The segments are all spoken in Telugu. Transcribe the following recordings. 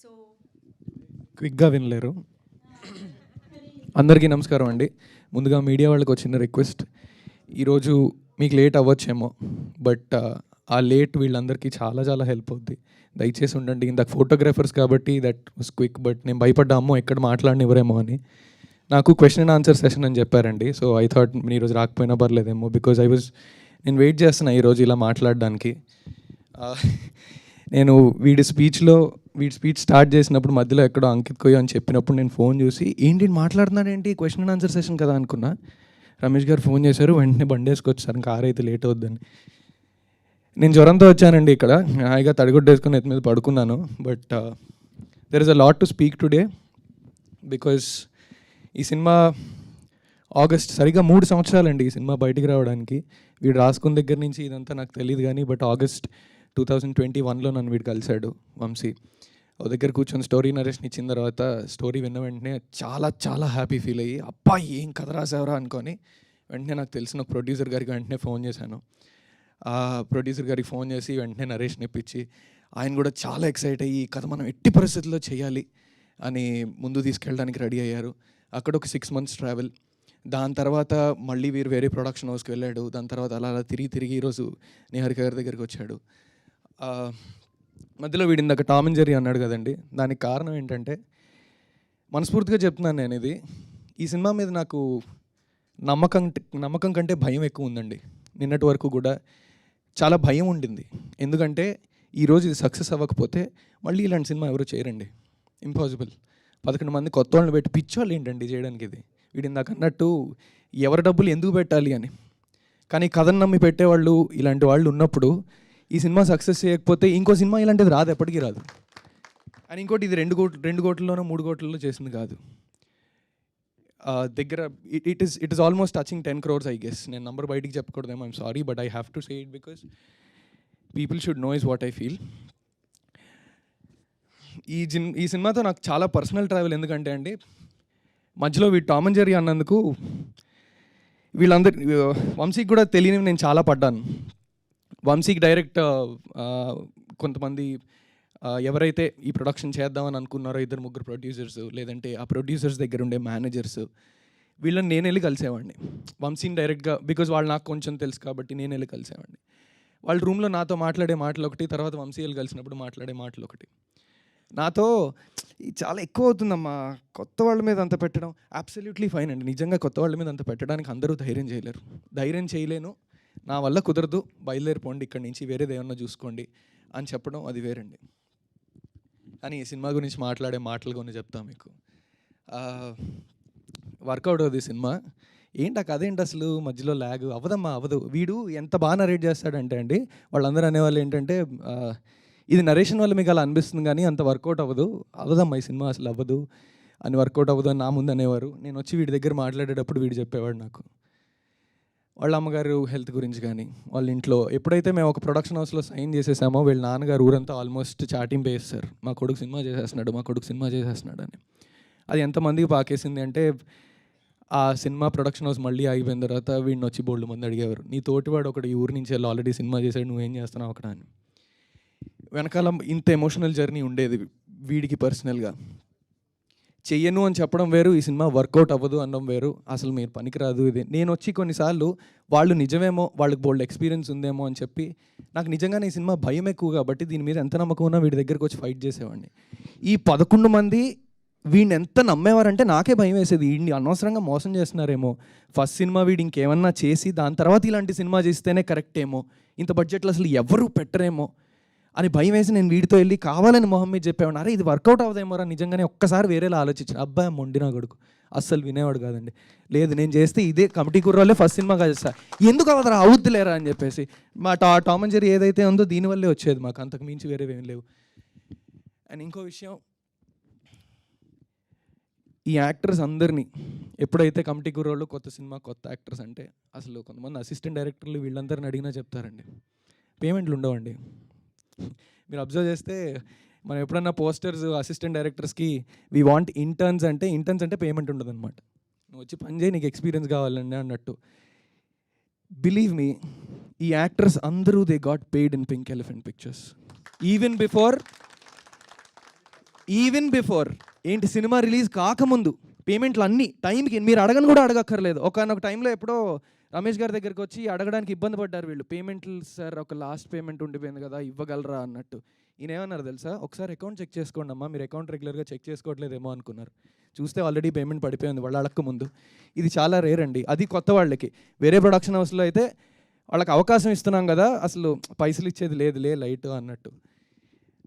సో క్విక్గా వినలేరు. అందరికీ నమస్కారం అండి. ముందుగా మీడియా వాళ్ళకి వచ్చిన రిక్వెస్ట్, ఈరోజు మీకు లేట్ అవ్వచ్చేమో, బట్ ఆ లేట్ వీళ్ళందరికీ చాలా చాలా హెల్ప్ అవుద్ది. దయచేసి ఉండండి. ఇందాక ఫోటోగ్రాఫర్స్ కాబట్టి దట్ వాస్ క్విక్, బట్ నేను భయపడ్డా, అమ్మో ఎక్కడ మాట్లాడనివ్వరేమో అని. నాకు క్వశ్చన్ అండ్ ఆన్సర్ సెషన్ అని చెప్పారండి. సో ఐ థాట్ మీరు ఈరోజు రాకపోయినా పర్లేదేమో, బికాజ్ నేను వెయిట్ చేస్తున్నా ఈరోజు ఇలా మాట్లాడడానికి. నేను వీడి స్పీచ్ స్టార్ట్ చేసినప్పుడు మధ్యలో ఎక్కడో అంకిత్ కొయ్యో అని చెప్పినప్పుడు నేను ఫోన్ చూసి ఏంటి మాట్లాడుతున్నాడు ఏంటి, క్వశ్చన్ అండ్ ఆన్సర్ సెషన్ కదా అనుకున్నా. రమేష్ గారు ఫోన్ చేశారు, వెంటనే బండి వేసుకొచ్చారు, కార్ అయితే లేట్ అవుద్దని. నేను జ్వరంతో వచ్చానండి, ఇక్కడ హాయిగా తడిగుడ్డేసుకుని ఎత్తి మీద పడుకున్నాను. But there is a lot to speak today, because ఈ సినిమా సరిగ్గా 3 సంవత్సరాలండి ఈ సినిమా బయటికి రావడానికి. వీడు రాసుకున్న దగ్గర నుంచి ఇదంతా నాకు తెలియదు కానీ, బట్ ఆగస్ట్ 2021లో నన్ను వీడు కలిశాడు వంశీ. ఓ దగ్గర కూర్చొని స్టోరీ నరేషన్ ఇచ్చిన తర్వాత స్టోరీ విన్న వెంటనే చాలా చాలా హ్యాపీ ఫీల్ అయ్యి, అబ్బా ఏం కథ రాసావరా అనుకొని వెంటనే నాకు తెలిసిన ఒక ప్రొడ్యూసర్ గారికి వెంటనే ఫోన్ చేశాను. ఆ ప్రొడ్యూసర్ గారికి ఫోన్ చేసి వెంటనే నరేషన్ ఇప్పించి, ఆయన కూడా చాలా ఎక్సైట్ అయ్యి ఈ కథ మనం ఎట్టి పరిస్థితుల్లో చేయాలి అని ముందు తీసుకెళ్ళడానికి రెడీ అయ్యారు. అక్కడ ఒక 6 months ట్రావెల్. దాని తర్వాత మళ్ళీ వీరు వేరే ప్రొడక్షన్ హౌస్కి వెళ్ళాడు. దాని తర్వాత అలా అలా తిరిగి ఈరోజు నిహారిక గారి దగ్గరికి వచ్చాడు. మధ్యలో వీడి ఇందాక టామ్ అండ్ జెర్రీ అన్నాడు కదండి, దానికి కారణం ఏంటంటే, మనస్ఫూర్తిగా చెప్తున్నాను నేను ఇది, ఈ సినిమా మీద నాకు నమ్మకం కంటే భయం ఎక్కువ ఉందండి. నిన్నటి వరకు కూడా చాలా భయం ఉండింది. ఎందుకంటే ఈరోజు ఇది సక్సెస్ అవ్వకపోతే మళ్ళీ ఇలాంటి సినిమా ఎవరు చేయరండి, ఇంపాసిబుల్. 11 మంది కొత్త వాళ్ళని పెట్టి పిచ్చోళ్ళు ఏంటండి చేయడానికి ఇది. వీడి ఇందాక అన్నట్టు ఎవరి డబ్బులు ఎందుకు పెట్టాలి అని. కానీ కథను నమ్మి పెట్టేవాళ్ళు ఇలాంటి వాళ్ళు ఉన్నప్పుడు ఈ సినిమా సక్సెస్ చేయకపోతే ఇంకో సినిమా ఇలాంటిది రాదు, ఎప్పటికీ రాదు. అని ఇంకోటి, ఇది 2 కోట్లలోనో 3 కోట్లలో చేసింది కాదు. దగ్గర it is almost touching 10 crores I guess. నేను నంబర్ బయటికి చెప్పకూడదేమో, I'm sorry, but I have to say it because people should know is what I feel. ఈ సినిమాతో నాకు చాలా పర్సనల్ ట్రావెల్. ఎందుకంటే అండి, మధ్యలో వీడు టామ్ అండ్ జెర్రీ అన్నందుకు వీళ్ళందరి వంశీకి కూడా తెలియనివి నేను చాలా పడ్డాను. వంశీకి డైరెక్ట్ కొంతమంది ఎవరైతే ఈ ప్రొడక్షన్ చేద్దామని అనుకున్నారో 2-3 ప్రొడ్యూసర్స్, లేదంటే ఆ ప్రొడ్యూసర్స్ దగ్గర ఉండే మేనేజర్స్, వీళ్ళని నేను వెళ్ళి కలిసేవాడిని వంశీని డైరెక్ట్గా. బికాజ్ వాళ్ళు నాకు కొంచెం తెలుసు కాబట్టి నేను వెళ్ళి కలిసేవాడిని. వాళ్ళ రూమ్లో నాతో మాట్లాడే మాటలు ఒకటి, తర్వాత వంశీ వెళ్ళి కలిసినప్పుడు మాట్లాడే మాటలు ఒకటి. నాతో చాలా ఎక్కువ అవుతుందమ్మా కొత్త వాళ్ళ మీద అంత పెట్టడం. అబ్సల్యూట్లీ ఫైన్ అండి, నిజంగా కొత్త వాళ్ళ మీద అంత పెట్టడానికి అందరూ ధైర్యం చేయలేను, నా వల్ల కుదరదు, బయలుదేరిపోండి ఇక్కడి నుంచి, వేరేది ఏమన్నా చూసుకోండి అని చెప్పడం అది వేరండి. కానీ ఈ సినిమా గురించి మాట్లాడే మాటలు కొన్ని చెప్తాను మీకు. వర్కౌట్ అవుతుంది సినిమా. ఏంటి ఆ కథ ఏంటి అసలు, మధ్యలో ల్యాగ్ అవ్వదు. వీడు ఎంత బాగా నరేట్ చేస్తాడంటే అండి, వాళ్ళందరూ అనేవాళ్ళు ఏంటంటే, ఇది నరేషన్ వల్ల మీకు అలా అనిపిస్తుంది కానీ అంత వర్కౌట్ అవ్వదమ్మా ఈ సినిమా, అసలు అవ్వదు అని, వర్కౌట్ అవ్వదు అని నా ముందు అనేవారు. నేను వచ్చి వీడి దగ్గర మాట్లాడేటప్పుడు వీడు చెప్పేవాడు నాకు వాళ్ళ అమ్మగారు హెల్త్ గురించి కానీ, వాళ్ళ ఇంట్లో ఎప్పుడైతే మేము ఒక ప్రొడక్షన్ హౌస్లో సైన్ చేసేసామో, వీళ్ళ నాన్నగారు ఊరంతా ఆల్మోస్ట్ చాటింగ్ వేస్తారు, మా కొడుకు సినిమా చేసేస్తున్నాడు అని. అది ఎంతమందికి పాకేసింది అంటే, ఆ సినిమా ప్రొడక్షన్ హౌస్ మళ్ళీ ఆగిపోయిన తర్వాత వీడిని వచ్చి బోల్డ్ మంది అడిగేవారు, నీ తోటివాడు ఒకటి ఈ ఊరి నుంచి వెళ్ళి ఆల్రెడీ సినిమా చేశాడు, నువ్వేం చేస్తున్నావు అక్కడ అని. వెనకాల ఇంత ఎమోషనల్ జర్నీ ఉండేది వీడికి పర్సనల్గా. చెయ్యను అని చెప్పడం వేరు, ఈ సినిమా వర్కౌట్ అవ్వదు అనడం వేరు, అసలు మీరు పనికిరాదు ఇది. నేను వచ్చి కొన్నిసార్లు వాళ్ళు నిజమేమో, వాళ్ళకి బోల్డ్ ఎక్స్పీరియన్స్ ఉందేమో అని చెప్పి, నాకు నిజంగానే ఈ సినిమా భయం ఎక్కువ కాబట్టి దీని మీద ఎంత నమ్మకం ఉన్నా వీడి దగ్గరకు వచ్చి ఫైట్ చేసేవాడిని. ఈ 11 మంది వీడిని ఎంత నమ్మేవారంటే నాకే భయం వేసేది, వీడిని అనవసరంగా మోసం చేస్తున్నారేమో, ఫస్ట్ సినిమా వీడు ఇంకేమన్నా చేసి దాని తర్వాత ఇలాంటి సినిమా చేస్తేనే కరెక్ట్ ఏమో, ఇంత బడ్జెట్లో అసలు ఎవరు పెట్టరేమో అని భయం వేసి నేను వీడితో వెళ్ళి కావాలని మొహం మీద చెప్పేవాడిని, అరే ఇది వర్కౌట్ అవుదేమోరా నిజంగానే, ఒక్కసారి వేరేలా ఆలోచించాను. అబ్బాయి మొండినా కొడుకు అస్సలు వినేవాడు కాదండి. లేదు నేను చేస్తే ఇదే కమిటీ కుర్రాలే ఫస్ట్ సినిమాగా చేస్తా, ఎందుకు అవదరా అవుద్దులేరా అని చెప్పేసి. మా టామ్ అండ్ జెర్రీ ఏదైతే ఉందో దీనివల్లే వచ్చేది, మాకు అంతకు మించి వేరేవేం లేవు. అండ్ ఇంకో విషయం, ఈ యాక్టర్స్ అందరినీ ఎప్పుడైతే కమిటీ కుర్రోళ్ళు కొత్త సినిమా కొత్త యాక్టర్స్ అంటే, అసలు కొంతమంది అసిస్టెంట్ డైరెక్టర్లు వీళ్ళందరిని అడిగినా చెప్తారండి, పేమెంట్లు ఉండవండి. మీరు అబ్జర్వ్ చేస్తే మనం ఎప్పుడన్నా పోస్టర్స్ అసిస్టెంట్ డైరెక్టర్స్కి వీ వాంట్ ఇంటర్న్స్ అంటే పేమెంట్ ఉండదు అనమాట. నువ్వు వచ్చి పని చేయి, నీకు ఎక్స్పీరియన్స్ కావాలండి అన్నట్టు. బిలీవ్ మీ, ఈ యాక్టర్స్ అందరూ they got paid in pink elephant pictures. Even even before ఏంటి సినిమా రిలీజ్ కాకముందు పేమెంట్లు అన్నీ టైంకి మీరు అడగను కూడా అడగక్కర్లేదు. ఒకనొక టైంలో ఎప్పుడో రమేష్ గారి దగ్గరికి వచ్చి అడగడానికి ఇబ్బంది పడ్డారు వీళ్ళు. పేమెంట్లు సార్ ఒక లాస్ట్ పేమెంట్ ఉండిపోయింది కదా ఇవ్వగలరా అన్నట్టు. ఈయన ఏమన్నారు తెలుసా, ఒకసారి అకౌంట్ చెక్ చేసుకోండి అమ్మా, మీరు అకౌంట్ రెగ్యులర్గా చెక్ చేసుకోవట్లేదేమో అనుకున్నారు. చూస్తే ఆల్రెడీ పేమెంట్ పడిపోయింది వాళ్ళు అడగక ముందు. ఇది చాలా రేర్ అండి, అది కొత్త వాళ్ళకి. వేరే ప్రొడక్షన్ హౌస్లో అయితే వాళ్ళకి అవకాశం ఇస్తున్నాం కదా, అసలు పైసలు ఇచ్చేది లేదులే లైట్ అన్నట్టు.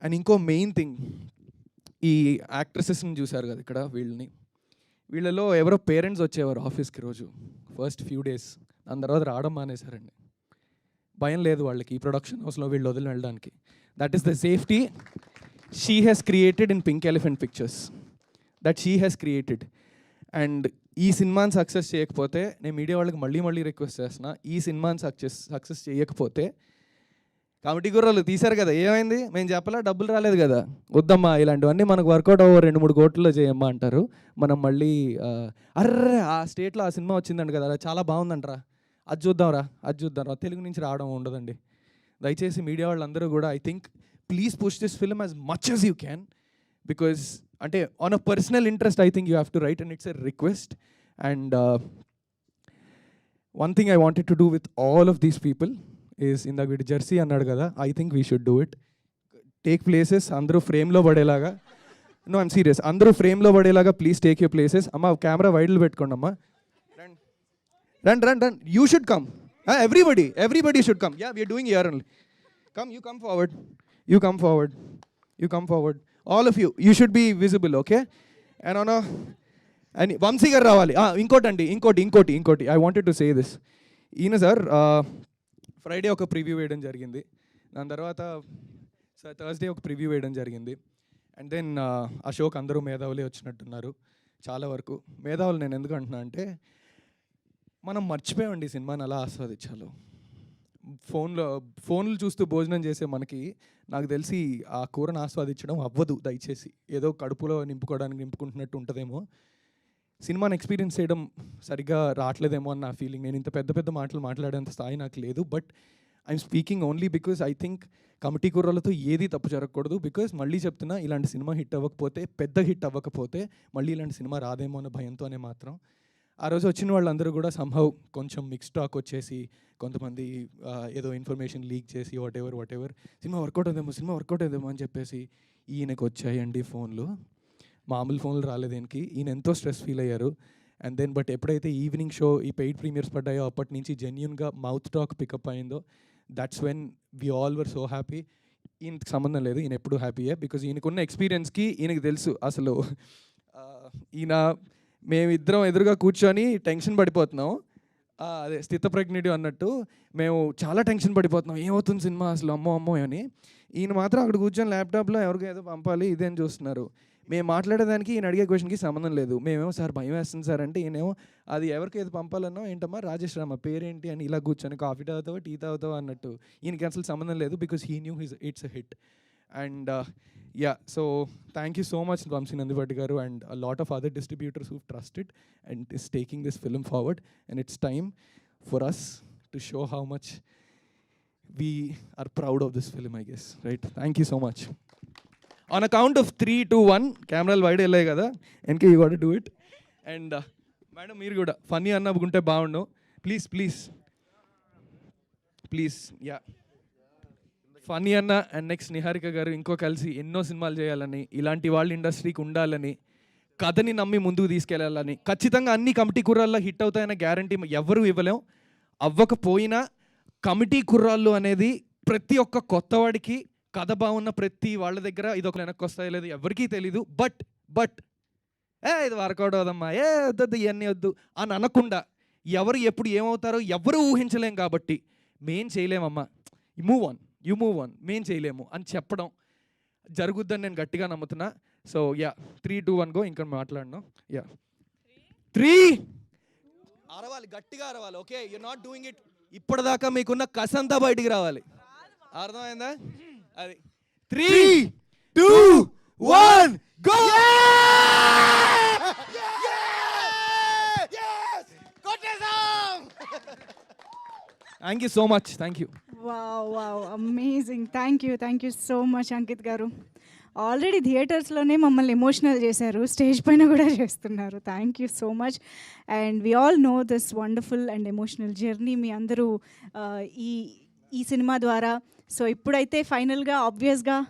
అండ్ ఇంకో మెయిన్ థింగ్, ఈ యాక్ట్రెసెస్ని చూశారు కదా ఇక్కడ, వీళ్ళలో ఎవరో పేరెంట్స్ వచ్చేవారు ఆఫీస్కి రోజు ఫస్ట్ ఫ్యూ డేస్, దాని తర్వాత రావడం మానేశారండి. భయం లేదు వాళ్ళకి ఈ ప్రొడక్షన్ హౌస్లో వీళ్ళు వదిలి వెళ్ళడానికి. That is the safety she has created in pink elephant pictures, that she has created. And ఈ సినిమాని సక్సెస్ చేయకపోతే, నేను మీడియా వాళ్ళకి మళ్ళీ రిక్వెస్ట్ చేస్తున్నా, ఈ సినిమాని సక్సెస్ చేయకపోతే, కమిటీ గుర్రాలు తీశారు కదా ఏమైంది, మేము చెప్పలా డబ్బులు రాలేదు కదా, వద్దమ్మా ఇలాంటివన్నీ మనకు వర్కౌట్ అవ్వ 2-3 కోట్లలో చేయమ్మా అంటారు. మనం మళ్ళీ అర్రే ఆ స్టేట్లో ఆ సినిమా వచ్చిందండి కదా చాలా బాగుందంటరా, అది చూద్దాంరా తెలుగు నుంచి రావడం ఉండదండి. దయచేసి మీడియా వాళ్ళందరూ కూడా I think please push this film as much as you can, because అంటే on a personal interest I think you have to write and it's a request. And one thing I wanted to do with all of these people is, ఇందాక వీటి జెర్సీ అన్నాడు కదా, I think we should do it. Take places, అందరూ ఫ్రేమ్లో పడేలాగా. నో ఐమ్ సీరియస్, అందరూ ఫ్రేమ్లో పడేలాగా ప్లీజ్ టేక్ యూర్ ప్లేసెస్. అమ్మ కెమెరా వైడ్లు పెట్టుకోండి అమ్మా. Run you should come, everybody should come. Yeah we are doing here only. Come, you come forward, all of you should be visible, okay? And Vamshi గారు రావాలి. ఇంకోటి I wanted to say this. ఈయన సార్ ఫ్రైడే ఒక ప్రివ్యూ వేయడం జరిగింది, దాని తర్వాత థర్స్డే ఒక ప్రివ్యూ వేయడం జరిగింది. అండ్ దెన్ ఆ షోకి అందరూ మేధావులే వచ్చినట్టున్నారు, చాలా వరకు. మేధావులు నేను ఎందుకు అంటున్నా అంటే, మనం మర్చిపోయామండి సినిమాని అలా ఆస్వాదించాలి. ఫోన్లు చూస్తూ భోజనం చేసే మనకి, నాకు తెలిసి ఆ కూరను ఆస్వాదించడం అవ్వదు. దయచేసి ఏదో కడుపులో నింపుకుంటున్నట్టు ఉంటుందేమో, సినిమాని ఎక్స్పీరియన్స్ చేయడం సరిగ్గా రావట్లేదేమో అని నా ఫీలింగ్. నేను ఇంత పెద్ద మాటలు మాట్లాడేంత స్థాయి నాకు లేదు. But I'm speaking only because I think committee కుర్రలతో ఏది తప్పు జరగకూడదు. బికాజ్ మళ్ళీ చెప్తున్నా, ఇలాంటి సినిమా హిట్ అవ్వకపోతే, పెద్ద హిట్ అవ్వకపోతే మళ్ళీ ఇలాంటి సినిమా రాదేమో అనే భయంతోనే మాత్రం ఆ రోజు వచ్చిన వాళ్ళందరూ కూడా సంహవ్ కొంచెం మిక్స్ టాక్ వచ్చేసి, కొంతమంది ఏదో ఇన్ఫర్మేషన్ లీక్ చేసి వాట్ ఎవర్ సినిమా వర్కౌట్ అవుతుందేమో అని చెప్పేసి ఈయనకు వచ్చాయండి ఫోన్లు. మామూలు ఫోన్లు రాలేదు ఈయనకి. ఈయన ఎంతో స్ట్రెస్ ఫీల్ అయ్యారు. అండ్ దెన్ బట్ ఎప్పుడైతే ఈవినింగ్ షో ఈ పెయిడ్ ప్రీమియర్స్ పడ్డాయో అప్పటి నుంచి జెన్యున్గా మౌత్ టాక్ పికప్ అయిందో, that's when we all were so happy. ఈయనకి సంబంధం లేదు, ఈయన ఎప్పుడు హ్యాపీయే. బికాజ్ ఈయనకున్న ఎక్స్పీరియన్స్కి ఈయనకి తెలుసు అసలు మేమిద్దరం ఎదురుగా కూర్చొని టెన్షన్ పడిపోతున్నాం, అదే స్థితప్రజ్ఞుడు అన్నట్టు మేము చాలా టెన్షన్ పడిపోతున్నాం, ఏమవుతుంది సినిమా అసలు అమ్మో అని. ఈయన మాత్రం అక్కడ కూర్చొని ల్యాప్టాప్లో ఎవరికో ఏదో పంపాలి ఇదేం చూస్తున్నారు. మేము మాట్లాడేదానికి ఈయన అడిగే క్వశ్చన్కి సంబంధం లేదు. మేమేమో సార్ భయం వేస్తుంది సార్ అంటే, ఈయనేమో అది ఎవరికి ఏది పంపాలన్నో ఏంటమ్మా రాజేష్ రామ పేరేంటి అని ఇలా కూర్చొని కాఫీ తాగుతావా టీ తాగుతావా అన్నట్టు. ఈయనకి అసలు సంబంధం లేదు, because he knew it's a hit. And yeah, so thank you so much Vamsi Nandivadi garu and a lot of other distributors who've trusted and is taking this film forward, and it's time for us to show how much we are proud of this film, I guess, right? Thank you so much. On a count of 3, 2, 1 camera wide ellai kada, enke you got to do it. And madam meer kuda funny annabugunte baagundu, please yeah, Phani అన్న అండ్ నెక్స్ట్ నిహారిక గారు ఇంకో కలిసి ఎన్నో సినిమాలు చేయాలని, ఇలాంటి వాళ్ళ ఇండస్ట్రీకి ఉండాలని, కథని నమ్మి ముందుకు తీసుకెళ్లాలని, ఖచ్చితంగా అన్ని కమిటీ కుర్రాల్లో హిట్ అవుతాయన్న గ్యారంటీ ఎవరు ఇవ్వలేం. అవ్వకపోయినా కమిటీ కుర్రాళ్ళు అనేది ప్రతి ఒక్క కొత్తవాడికి, కథ బాగున్న ప్రతి వాళ్ళ దగ్గర ఇది ఒక వెనక్కి వస్తాయో లేదు ఎవరికీ తెలీదు. బట్ ఇది వర్కౌట్ అవుదమ్మా, వద్దు ఇవన్నీ వద్దు అని అనకుండా, ఎవరు ఎప్పుడు ఏమవుతారో ఎవరు ఊహించలేం. కాబట్టి మేం చేయలేమమ్మా, యూ మూవ్ ఆన్, మేం చేయలేము అని చెప్పడం జరుగుద్దని నేను గట్టిగా నమ్ముతున్నా. So ya, 3, 2, 1 go. ఇంకా మాట్లాడను. యా 3 అరవాలి, గట్టిగా అరవాలి. Okay, you not doing it. ఇప్పటిదాకా మీకున్న కసంతా బయటికి రావాలి, అర్థమైందా? అది 3, 2, 1 go. Thank you so much. Thank you. Wow, amazing. Thank you so much, Ankit garu. Already థియేటర్స్లోనే మమ్మల్ని ఎమోషనల్ చేశారు, స్టేజ్ పైన కూడా చేస్తున్నారు. Thank you so much. And we all know this wonderful and emotional journey మీ అందరూ ఈ ఈ సినిమా ద్వారా. సో ఇప్పుడైతే ఫైనల్గా ఆబ్వియస్గా